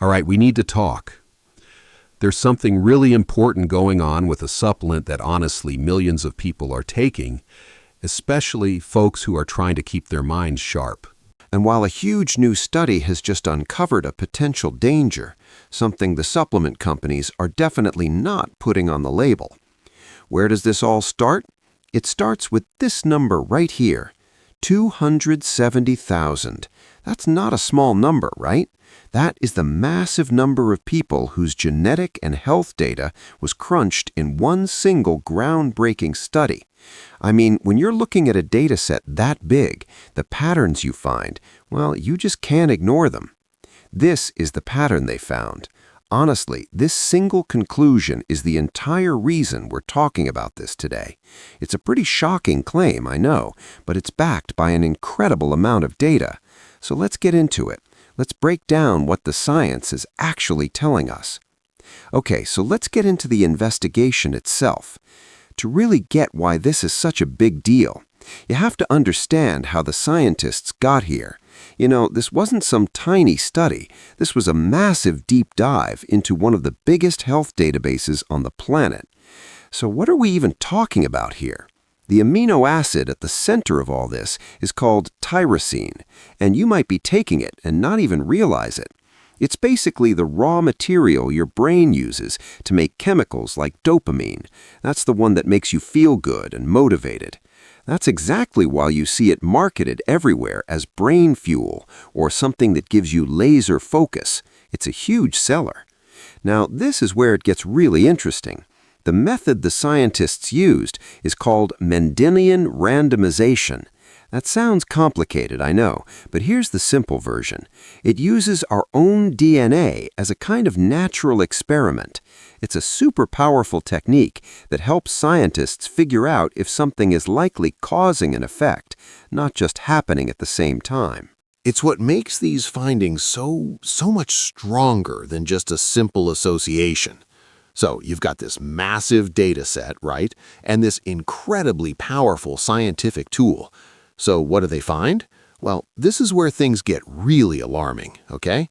All right, we need to talk. There's something really important going on with a supplement that honestly millions of people are taking, especially folks who are trying to keep their minds sharp. And while a huge new study has just uncovered a potential danger, something the supplement companies are definitely not putting on the label. Where does this all start? It starts with this number right here, 270,000. That's not a small number, right? That is the massive number of people whose genetic and health data was crunched in one single groundbreaking study. I mean, when you're looking at a data set that big, the patterns you find, well, you just can't ignore them. This is the pattern they found. Honestly, this single conclusion is the entire reason we're talking about this today. It's a pretty shocking claim, I know, but it's backed by an incredible amount of data. So let's get into it. Let's break down what the science is actually telling us. Okay, so let's get into the investigation itself. To really get why this is such a big deal, you have to understand how the scientists got here. You know, this wasn't some tiny study. This was a massive deep dive into one of the biggest health databases on the planet. So what are we even talking about here? The amino acid at the center of all this is called tyrosine, and you might be taking it and not even realize it. It's basically the raw material your brain uses to make chemicals like dopamine. That's the one that makes you feel good and motivated. That's exactly why you see it marketed everywhere as brain fuel or something that gives you laser focus. It's a huge seller. Now, this is where it gets really interesting. The method the scientists used is called Mendelian randomization. That sounds complicated, I know, but here's the simple version. It uses our own DNA as a kind of natural experiment. It's a super powerful technique that helps scientists figure out if something is likely causing an effect, not just happening at the same time. It's what makes these findings so much stronger than just a simple association. So you've got this massive data set, right? And this incredibly powerful scientific tool. So what do they find? Well, this is where things get really alarming, okay?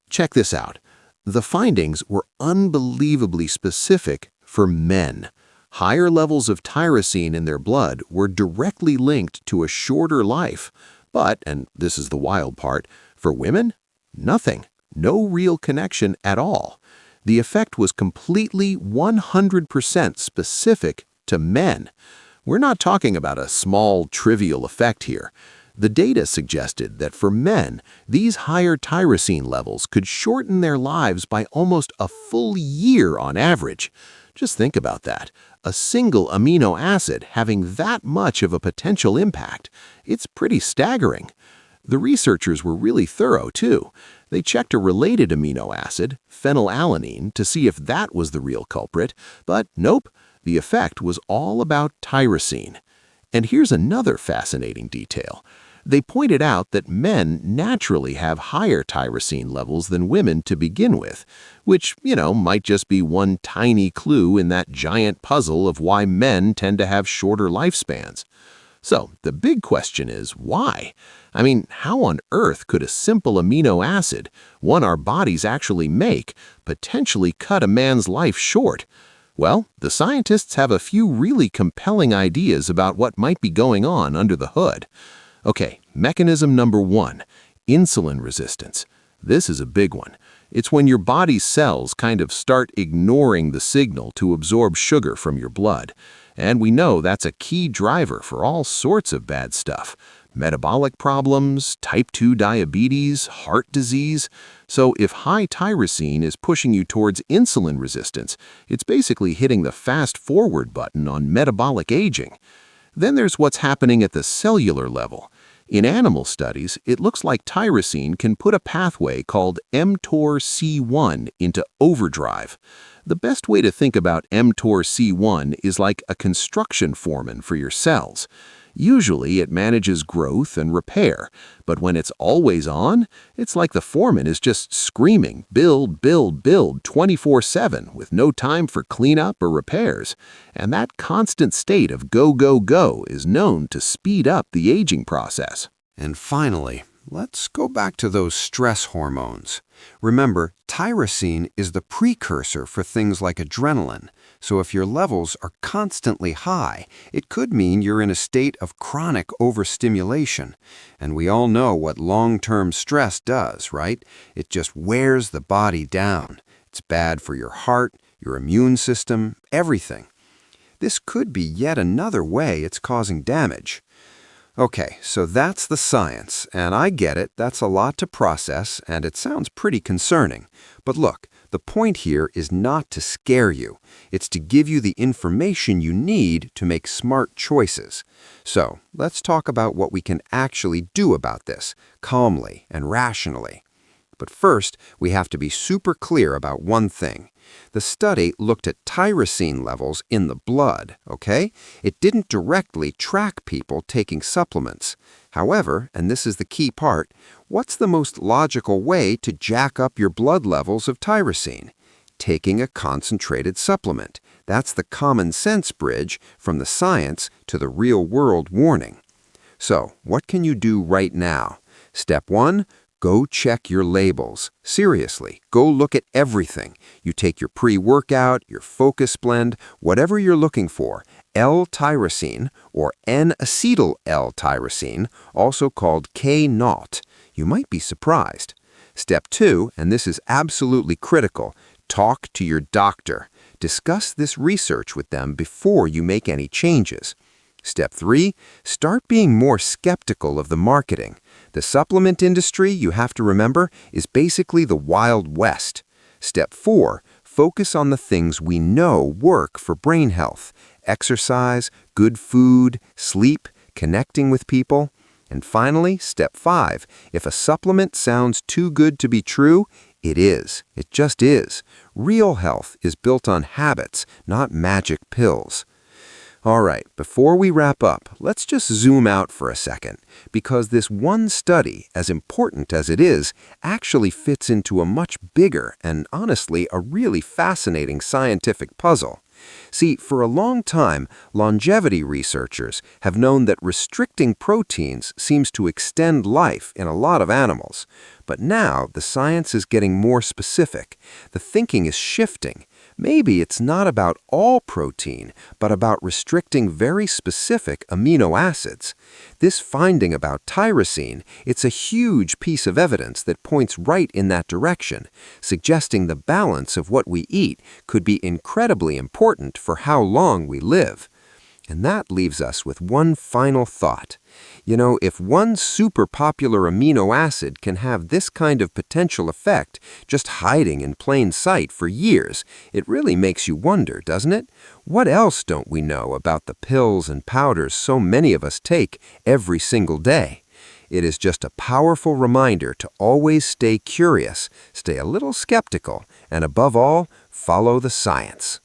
Check this out. The findings were unbelievably specific for men. Higher levels of tyrosine in their blood were directly linked to a shorter life. But, and this is the wild part, for women, nothing. No real connection at all. The effect was completely 100% specific to men. We're not talking about a small, trivial effect here. The data suggested that for men, these higher tyrosine levels could shorten their lives by almost a full year on average. Just think about that. A single amino acid having that much of a potential impact. It's pretty staggering. The researchers were really thorough, too. They checked a related amino acid, phenylalanine, to see if that was the real culprit, but nope. The effect was all about tyrosine. And here's another fascinating detail. They pointed out that men naturally have higher tyrosine levels than women to begin with, which, might just be one tiny clue in that giant puzzle of why men tend to have shorter lifespans. So the big question is, why? I mean, how on earth could a simple amino acid, one our bodies actually make, potentially cut a man's life short? Well, the scientists have a few really compelling ideas about what might be going on under the hood. Okay, mechanism number 1, insulin resistance. This is a big one. It's when your body's cells kind of start ignoring the signal to absorb sugar from your blood. And we know that's a key driver for all sorts of bad stuff. Metabolic problems, type 2 diabetes, heart disease. So if high tyrosine is pushing you towards insulin resistance, it's basically hitting the fast forward button on metabolic aging. Then there's what's happening at the cellular level. In animal studies, it looks like tyrosine can put a pathway called mTORC1 into overdrive. The best way to think about mTORC1 is like a construction foreman for your cells. Usually it manages growth and repair, but when it's always on, it's like the foreman is just screaming, build, build, build 24/7 with no time for cleanup or repairs. And that constant state of go, go, go is known to speed up the aging process. And finally, let's go back to those stress hormones. Remember, tyrosine is the precursor for things like adrenaline, so if your levels are constantly high, it could mean you're in a state of chronic overstimulation. And we all know what long-term stress does, right? It just wears the body down. It's bad for your heart, your immune system, everything. This could be yet another way it's causing damage. Okay, so that's the science, and I get it, that's a lot to process, and it sounds pretty concerning. But look, the point here is not to scare you. It's to give you the information you need to make smart choices. So, let's talk about what we can actually do about this, calmly and rationally. But first, we have to be super clear about one thing. The study looked at tyrosine levels in the blood, okay? It didn't directly track people taking supplements. However, and this is the key part, what's the most logical way to jack up your blood levels of tyrosine? Taking a concentrated supplement. That's the common sense bridge from the science to the real-world warning. So, what can you do right now? Step 1. Go check your labels. Seriously, go look at everything. You take your pre-workout, your focus blend, whatever you're looking for, l-tyrosine or N-acetyl L-tyrosine, also called K0. You might be surprised. Step 2, and this is absolutely critical, talk to your doctor. Discuss this research with them before you make any changes. Step 3, start being more skeptical of the marketing. The supplement industry, you have to remember, is basically the Wild West. Step 4, focus on the things we know work for brain health. Exercise, good food, sleep, connecting with people. And finally, step 5, if a supplement sounds too good to be true, it is. It just is. Real health is built on habits, not magic pills. All right, before we wrap up, let's just zoom out for a second, because this one study, as important as it is, actually fits into a much bigger and honestly a really fascinating scientific puzzle. See, for a long time, longevity researchers have known that restricting proteins seems to extend life in a lot of animals. But now the science is getting more specific. The thinking is shifting. Maybe it's not about all protein, but about restricting very specific amino acids. This finding about tyrosine, it's a huge piece of evidence that points right in that direction, suggesting the balance of what we eat could be incredibly important for how long we live. And that leaves us with one final thought. You know, if one super popular amino acid can have this kind of potential effect, just hiding in plain sight for years, it really makes you wonder, doesn't it? What else don't we know about the pills and powders so many of us take every single day? It is just a powerful reminder to always stay curious, stay a little skeptical, and above all, follow the science.